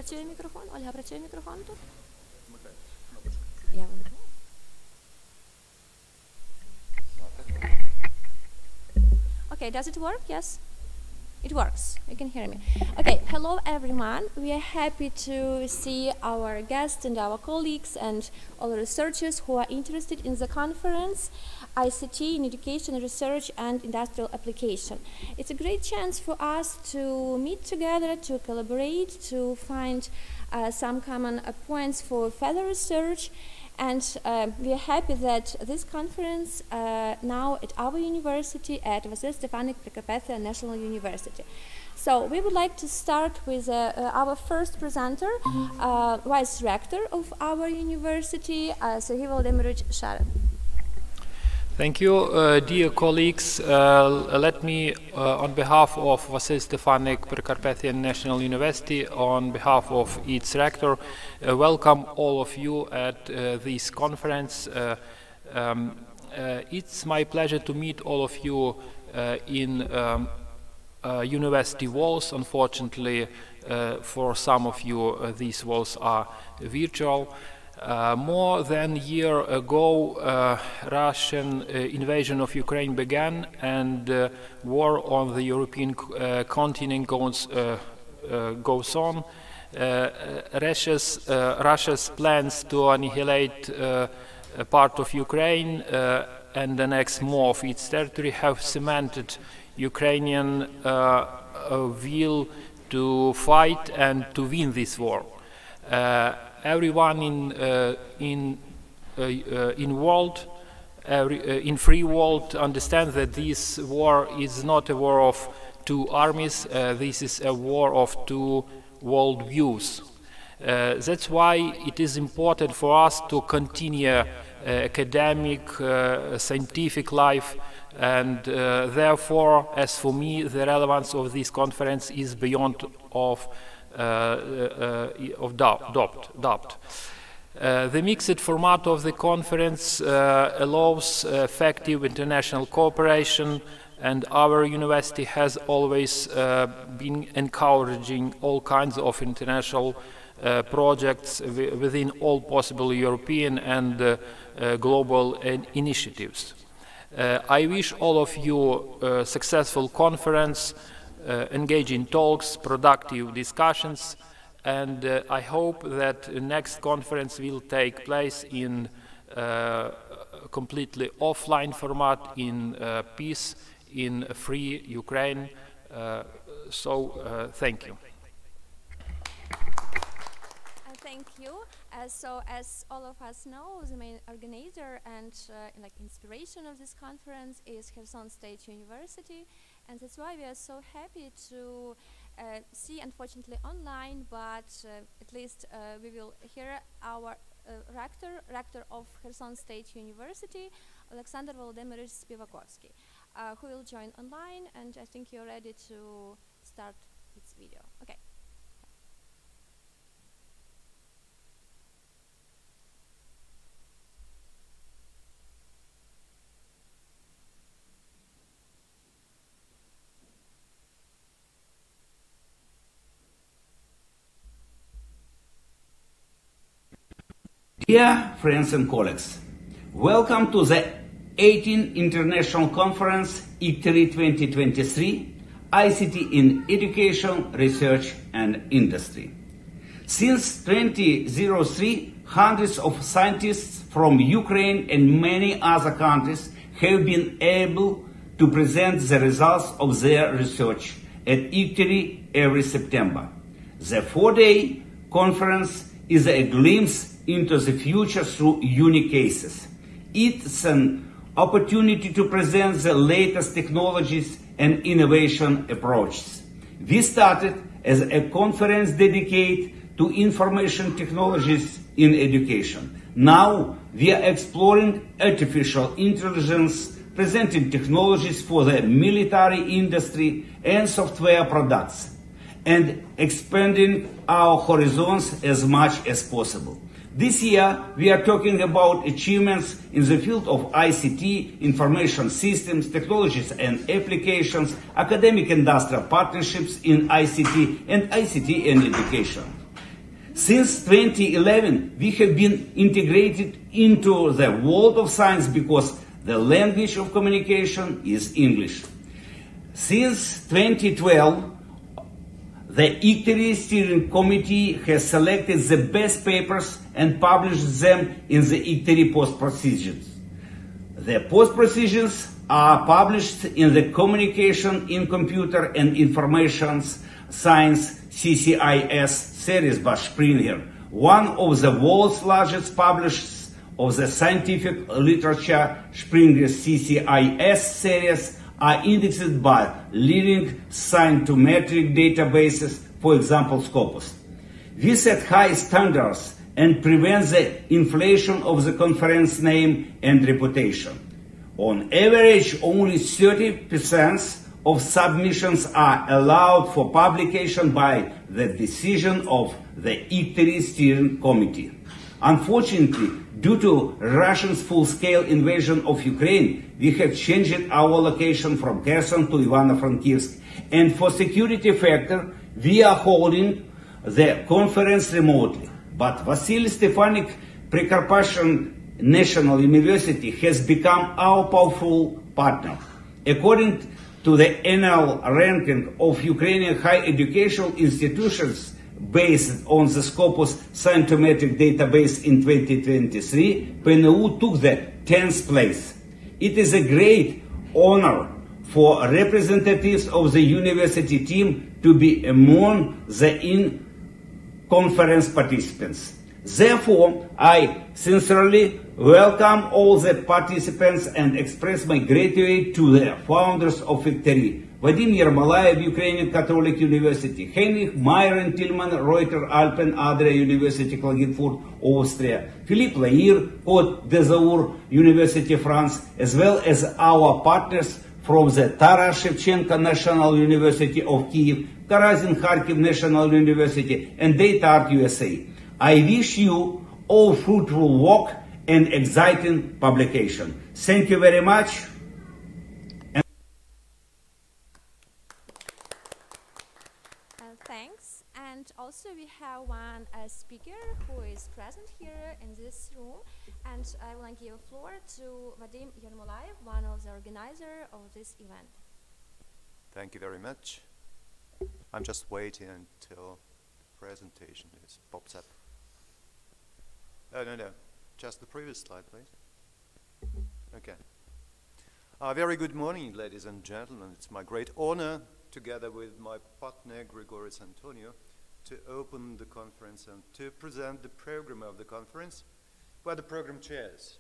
працює мікрофон? Ольга, працює мікрофон тут? Okay, does it work? Yes? It works. You can hear me. Okay, hello everyone. We are happy to see our guests and our colleagues and all researchers who are interested in the conference, ICT in Education, Research and Industrial Application. It's a great chance for us to meet together, to collaborate, to find some common points for further research. And we are happy that this conference now at our university, at Vasily Stefanik Prokopiev National University. So we would like to start with our first presenter, Vice Rector of our university, Sergei Volodymyrovich Sharin. Thank you, dear colleagues. Let me, on behalf of Vasily Stefanik Prokopiev National University, on behalf of its rector, welcome all of you at this conference. It's my pleasure to meet all of you in university walls. Unfortunately, for some of you, these walls are virtual. More than a year ago, Russian invasion of Ukraine began, and war on the European continent goes on. Russia's plans to annihilate a part of Ukraine and annex more of its territory have cemented Ukrainian will to fight and to win this war. Everyone in free world understands that this war is not a war of two armies. This is a war of two world views. That's why it is important for us to continue academic, scientific life, and therefore, as for me, the relevance of this conference is beyond doubt. The mixed format of the conference allows effective international cooperation, and our university has always been encouraging all kinds of international projects within all possible European and global initiatives. I wish all of you a successful conference, engaging talks, productive discussions, and I hope that the next conference will take place in completely offline format, in peace, in free Ukraine. Thank you. Thank you. So as all of us know, the main organizer and inspiration of this conference is Kherson State University, and that's why we are so happy to see, unfortunately online, but at least we will hear our rector of Kherson State University, Alexander Volodymyrovich Spivakovsky, who will join online, and I think you're ready to start its video. Okay. Dear friends and colleagues, welcome to the 18th International Conference ICTRI 2023, ICT in Education, Research and Industry. Since 2003, hundreds of scientists from Ukraine and many other countries have been able to present the results of their research at ICTRI every September. The 4-day conference is a glimpse into the future through unique cases. It's an opportunity to present the latest technologies and innovation approaches. We started as a conference dedicated to information technologies in education. Now we are exploring artificial intelligence, presenting technologies for the military industry and software products, and expanding our horizons as much as possible. This year, we are talking about achievements in the field of ICT, information systems, technologies and applications, academic industrial partnerships in ICT and education. Since 2011, we have been integrated into the world of science because the language of communication is English. Since 2012, the ICTRI Steering Committee has selected the best papers and published them in the ICTRI post procedures. The post procedures are published in the Communication in Computer and Information Science CCIS series by Springer, one of the world's largest publishers of the scientific literature. Springer's CCIS series are indexed by leading scientometric databases, for example, Scopus. We set high standards and prevent the inflation of the conference name and reputation. On average, only 30% of submissions are allowed for publication by the decision of the ICTRI Steering Committee. Unfortunately, due to Russia's full-scale invasion of Ukraine, we have changed our location from Kherson to Ivano-Frankivsk, and for security factor, we are holding the conference remotely. But Vasily Stefanik Prekarpatian National University has become our powerful partner. According to the annual ranking of Ukrainian higher educational institutions based on the Scopus scientometric database in 2023, PNU took the 10th place. It is a great honor for representatives of the university team to be among the in-conference participants. Therefore, I sincerely welcome all the participants and express my gratitude to the founders of ICTRI: Vadim Yermolayev, Ukrainian Catholic University; Heinrich Mayr Tillman, Reuter Alpen Adria University, Klagenfurt, Austria; Philippe Lair, Côte d'Azur University, France, as well as our partners from the Taras Shevchenko National University of Kiev, Karazin Kharkiv National University, and DataArt USA. I wish you all fruitful work and exciting publication. Thank you very much. Thanks. And also we have one speaker who is present here in this room, and I will give the floor to Vadim Yermolayev, one of the organizers of this event. Thank you very much. I'm just waiting until the presentation pops up. Oh, no, just the previous slide, please. Okay. Very good morning, ladies and gentlemen. It's my great honor, together with my partner, Grigoris Antonio, to open the conference and to present the program of the conference. We're the program chairs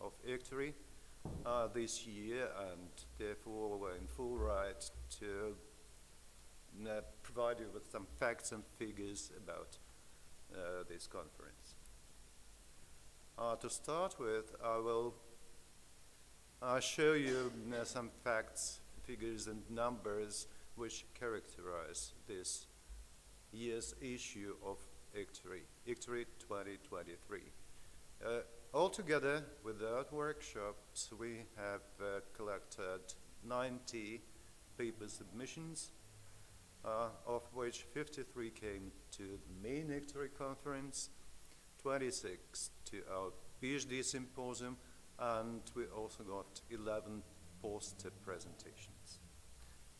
of ICTRI this year, and therefore we're in full right to provide you with some facts and figures about this conference. To start with, I will show you some facts, figures, and numbers which characterize this year's issue of ICTRI 2023. Altogether, without workshops, we have collected 90 paper submissions, of which 53 came to the main ICTRI conference, 26 to our PhD symposium, and we also got 11 poster presentations.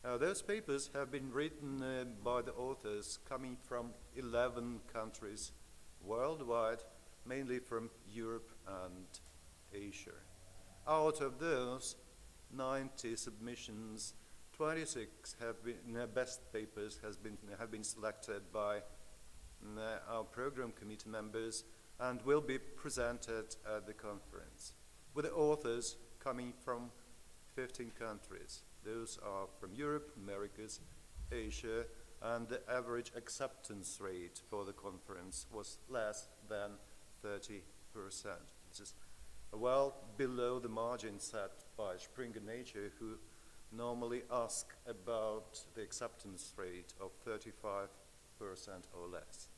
Those papers have been written by the authors coming from 11 countries worldwide, mainly from Europe and Asia. Out of those 90 submissions, 26 have been best papers have been selected by our program committee members and will be presented at the conference, with the authors coming from 15 countries. Those are from Europe, Americas, Asia, and the average acceptance rate for the conference was less than 30%. This is well below the margin set by Springer Nature, who normally ask about the acceptance rate of 35% or less.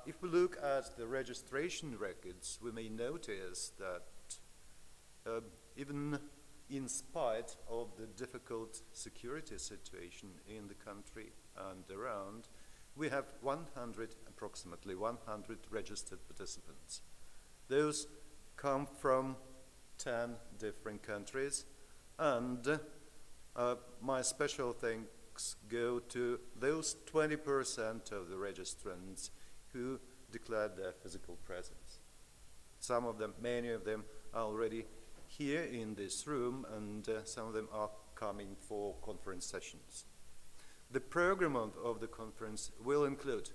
If we look at the registration records, we may notice that even in spite of the difficult security situation in the country and around, We have approximately 100 registered participants. Those come from 10 different countries, and my special thanks go to those 20% of the registrants who declared their physical presence. Some of them, many of them, are already here in this room, and some of them are coming for conference sessions. The program of the conference will include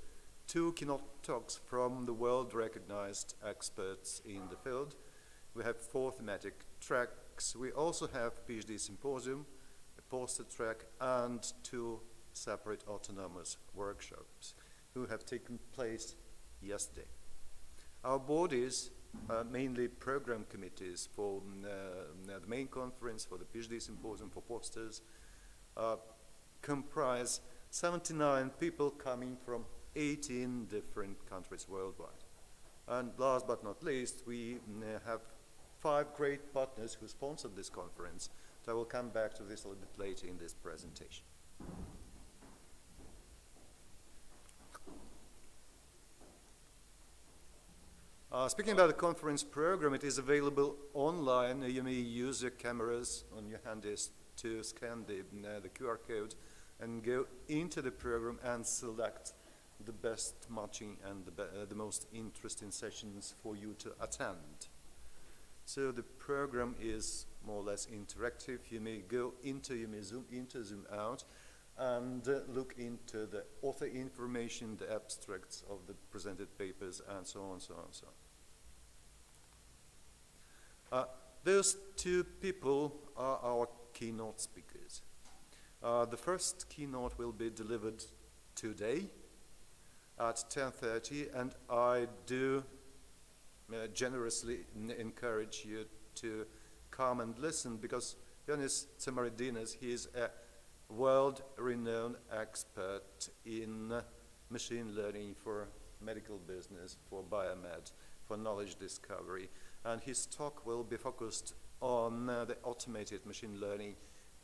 2 keynote talks from the world-recognized experts in the field. We have 4 thematic tracks. We also have PhD symposium, a poster track, and 2 separate autonomous workshops who have taken place yesterday. Our bodies, mainly program committees for the main conference, for the PhD symposium, for posters, comprise 79 people coming from 18 different countries worldwide. And last but not least, we have 5 great partners who sponsored this conference. So I will come back to this a little bit later in this presentation. Speaking about the conference program, it is available online. You may use your cameras on your handies to scan the QR code and go into the program and select the best matching and the most interesting sessions for you to attend. So the program is more or less interactive. You may go into, you may zoom into, zoom out, and look into the author information, the abstracts of the presented papers, and so on, so on, so on. Those 2 people are our keynote speakers. The first keynote will be delivered today at 10:30, and I do generously encourage you to come and listen, because Ioannis Tsamaridinas, he is a world-renowned expert in machine learning for medical business, for biomed, for knowledge discovery, and his talk will be focused on the automated machine learning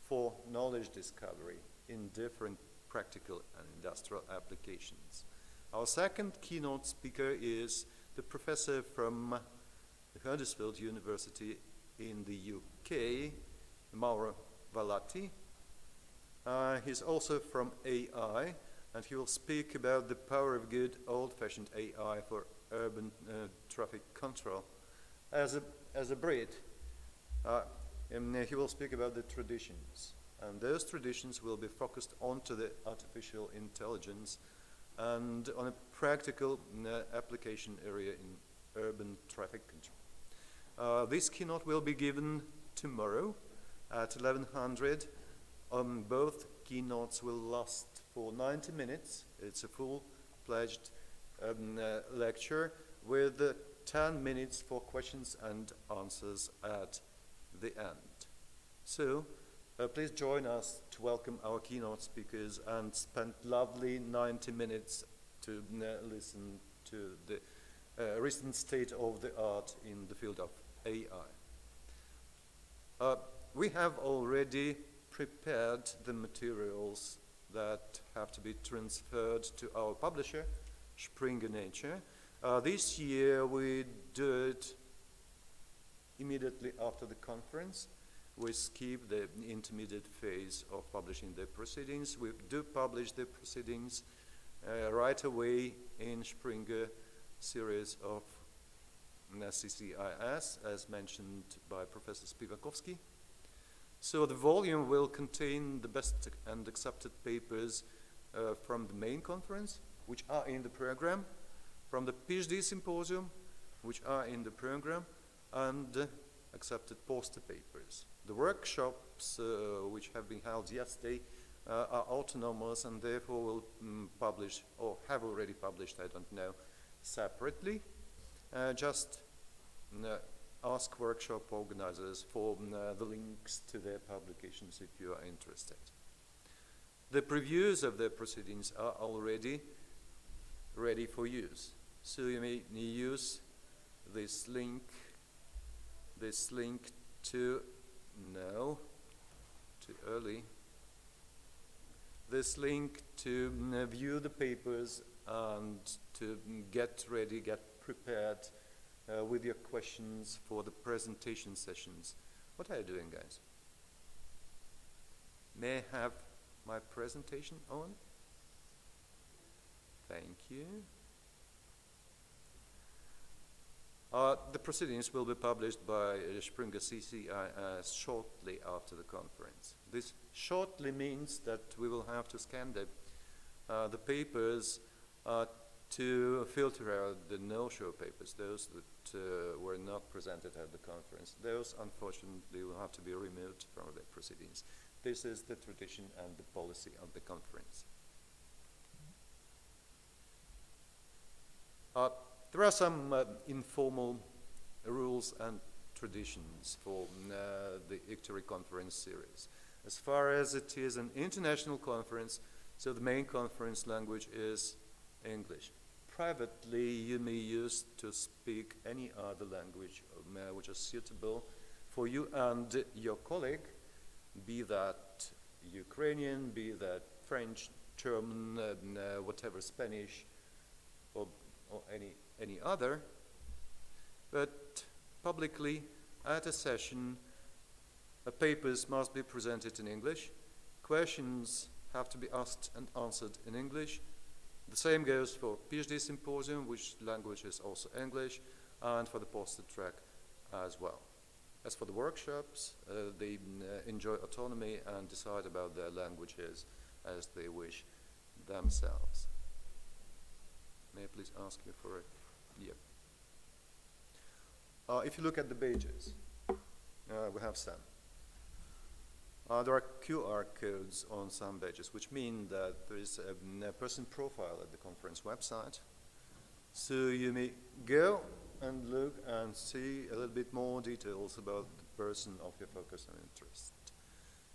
for knowledge discovery in different practical and industrial applications. Our second keynote speaker is the professor from Huddersfield University in the UK, Mauro Valatti. He's also from AI, and he will speak about the power of good old-fashioned AI for urban traffic control. As a Brit, he will speak about the traditions, and those traditions will be focused onto the artificial intelligence and on a practical application area in urban traffic control. This keynote will be given tomorrow at 1100. Both keynotes will last for 90 minutes. It's a full-fledged lecture with 10 minutes for questions and answers at the end. So please join us to welcome our keynote speakers and spend lovely 90 minutes to listen to the recent state of the art in the field of AI. We have already prepared the materials that have to be transferred to our publisher, Springer Nature. This year we do it immediately after the conference. We skip the intermediate phase of publishing the proceedings. We do publish the proceedings right away in Springer series of CCIS, as mentioned by Professor Spivakovsky. So the volume will contain the best and accepted papers from the main conference, which are in the program, from the PhD symposium, which are in the program, and accepted poster papers. The workshops which have been held yesterday are autonomous and therefore will publish, or have already published, I don't know, separately. Just ask workshop organizers for the links to their publications if you are interested. The previews of the proceedings are already ready for use. So you may use this link to, no, too early. this link to view the papers and to get ready, get prepared with your questions for the presentation sessions. What are you doing, guys? May I have my presentation on? Thank you. The proceedings will be published by Springer CCIS shortly after the conference. This shortly means that we will have to scan the papers to filter out the no-show papers, those that were not presented at the conference. Those, unfortunately, will have to be removed from the proceedings. This is the tradition and the policy of the conference. There are some informal rules and traditions for the ICTORY conference series. As far as it is an international conference, so the main conference language is English. Privately, you may use to speak any other language which is suitable for you and your colleague, be that Ukrainian, be that French, German, whatever, Spanish, or any other. But publicly, at a session, papers must be presented in English. Questions have to be asked and answered in English. The same goes for PhD symposium, which language is also English, and for the poster track as well. As for the workshops, they enjoy autonomy and decide about their languages as they wish themselves. May I please ask you for a yeah. If you look at the badges, we have some. There are QR codes on some badges, which mean that there is a person profile at the conference website. So you may go and look and see a little bit more details about the person of your focus and interest.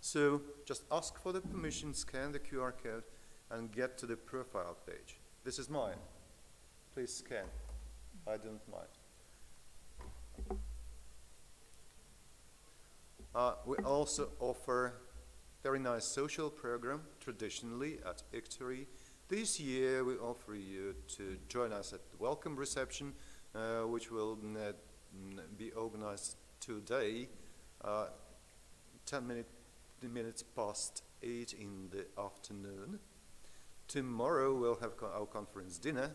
So just ask for the permission, scan the QR code, and get to the profile page. This is mine. Please scan. I don't mind. We also offer very nice social program traditionally at ICTORY. This year we offer you to join us at the welcome reception, which will be organized today, 10 minutes past 8 in the afternoon. Tomorrow we'll have our conference dinner,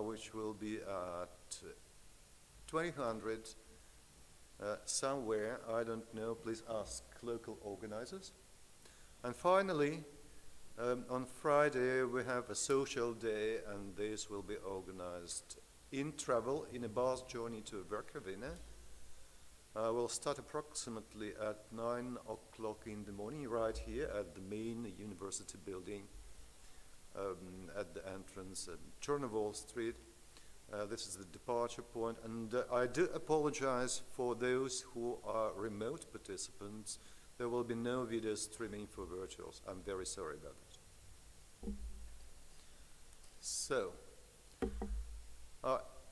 which will be at 2000 somewhere, I don't know, please ask local organizers. And finally, on Friday we have a social day, and this will be organized in travel in a bus journey to Verkhovina. We'll start approximately at 9 o'clock in the morning right here at the main university building at the entrance at Chernovol Street. This is the departure point, and I do apologize for those who are remote participants. There will be no video streaming for virtuals. I'm very sorry about that. So,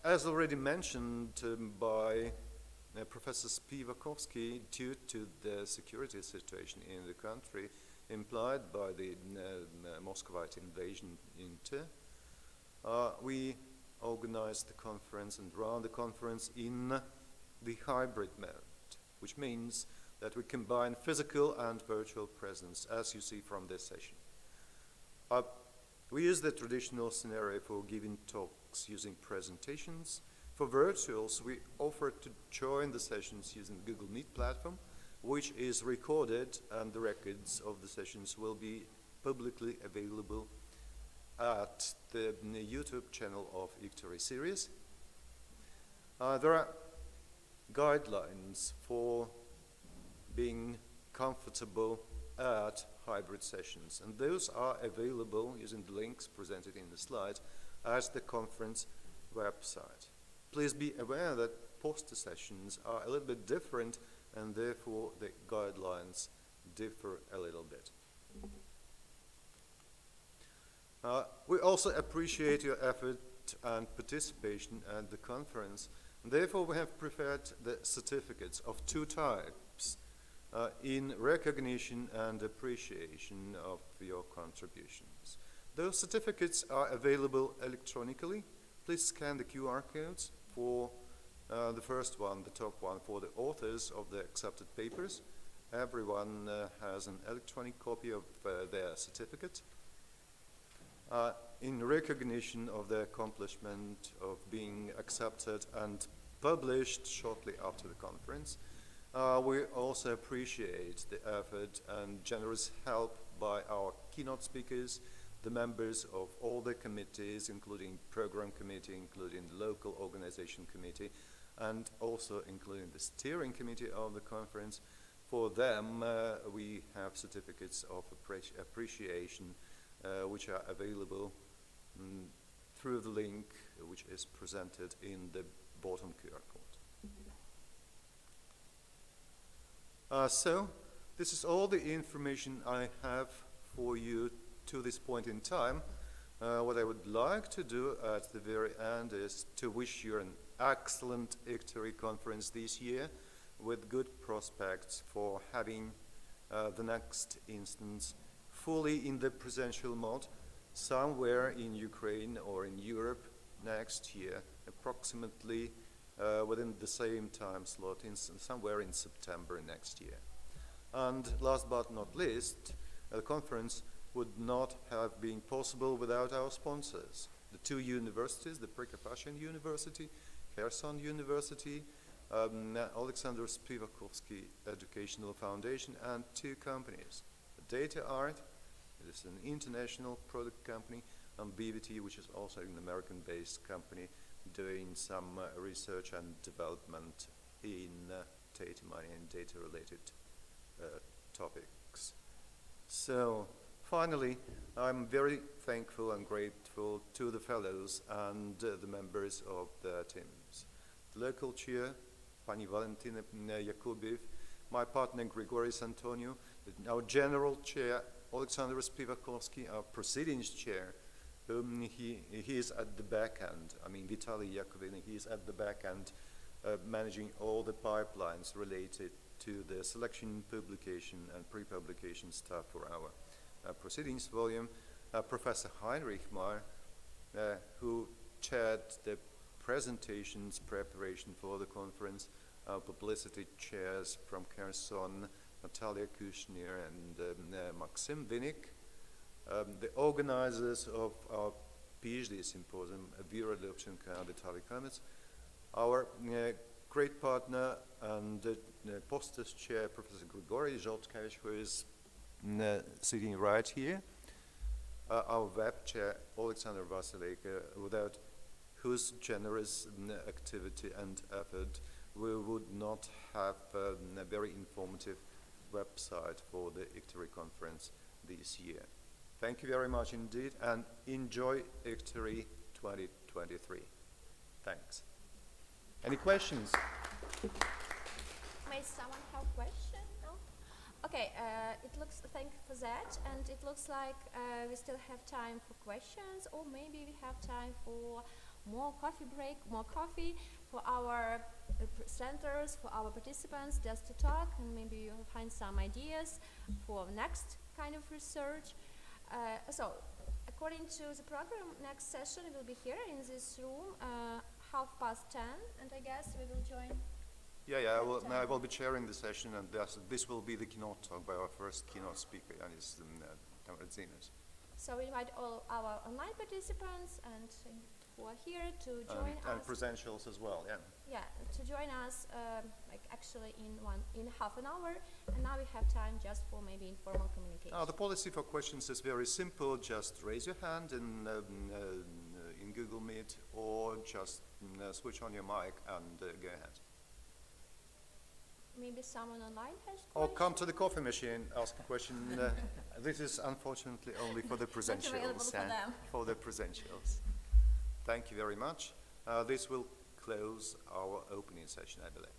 as already mentioned by Professor Spivakovsky, due to the security situation in the country implied by the Muscovite invasion into, we organized the conference and run the conference in the hybrid mode, which means that we combine physical and virtual presence, as you see from this session. We use the traditional scenario for giving talks using presentations. For virtuals, we offer to join the sessions using the Google Meet platform, which is recorded, and the records of the sessions will be publicly available at the YouTube channel of ICTORY series. There are guidelines for being comfortable at hybrid sessions, and those are available using the links presented in the slide as the conference website. Please be aware that poster sessions are a little bit different, and therefore the guidelines differ a little bit. We also appreciate your effort and participation at the conference, and therefore we have prepared the certificates of two types. in recognition and appreciation of your contributions. Those certificates are available electronically. Please scan the QR codes for the first one, the top one, for the authors of the accepted papers. Everyone has an electronic copy of their certificate. In recognition of the accomplishment of being accepted and published shortly after the conference, we also appreciate the effort and generous help by our keynote speakers, the members of all the committees, including program committee, including the local organization committee, and also including the steering committee of the conference. For them, we have certificates of appreciation which are available through the link which is presented in the bottom QR code. So, this is all the information I have for you to this point in time. What I would like to do at the very end is to wish you an excellent ICTRI conference this year with good prospects for having the next instance fully in the presential mode somewhere in Ukraine or in Europe next year, approximately within the same time slot, somewhere in September next year. And last but not least, the conference would not have been possible without our sponsors. The two universities, the Prikopashin University, Kherson University, Alexander Spivakovsky Educational Foundation, and two companies. Data Art, it is an international product company, and BVT, which is also an American-based company doing some research and development in data mining and data-related topics. So, finally, I'm very thankful and grateful to the fellows and the members of the teams. The local chair, Pani Valentina Yakubiev, my partner Grigoris Antonio, our general chair, Alexander Spivakovsky, our proceedings chair, he is at the back end. I mean, Vitaly Yakovin, he is at the back end managing all the pipelines related to the selection, publication, and pre-publication stuff for our proceedings volume. Professor Heinrich Mayer, who chaired the presentations preparation for the conference, publicity chairs from Kherson, Natalia Kushner and Maxim Vinik. The organizers of our PhD symposium, Vera Dobchenko and Vitaly Klemets. Our great partner and posters chair, Professor Grigory Zholtkevich, who is sitting right here. Our web chair, Alexander Vasilevka, without whose generous activity and effort we would not have a very informative website for the ICTRI conference this year. Thank you very much indeed, and enjoy ICTRI 2023. Thanks. Any questions? May someone have a question? No? Okay, thank you for that, and it looks like we still have time for questions, or maybe we have time for more coffee break, more coffee for our presenters, for our participants, just to talk, and maybe you'll find some ideas for next kind of research. So, according to the program, next session will be here in this room, 10:30, and I guess we will join. Yeah, I will be chairing the session, and this will be the keynote talk by our first keynote speaker, Yanis Tamaradzinas. So we invite all our online participants and who are here to join us. And presentials as well, yeah. Yeah, to join us actually in half an hour, and now we have time just for maybe informal communication. The policy for questions is very simple. Just raise your hand in Google Meet, or just switch on your mic and go ahead. Maybe someone online has questions? Or come to the coffee machine, ask a question. This is unfortunately only for the presentials. For the presentials. Thank you very much. This will close our opening session, I believe.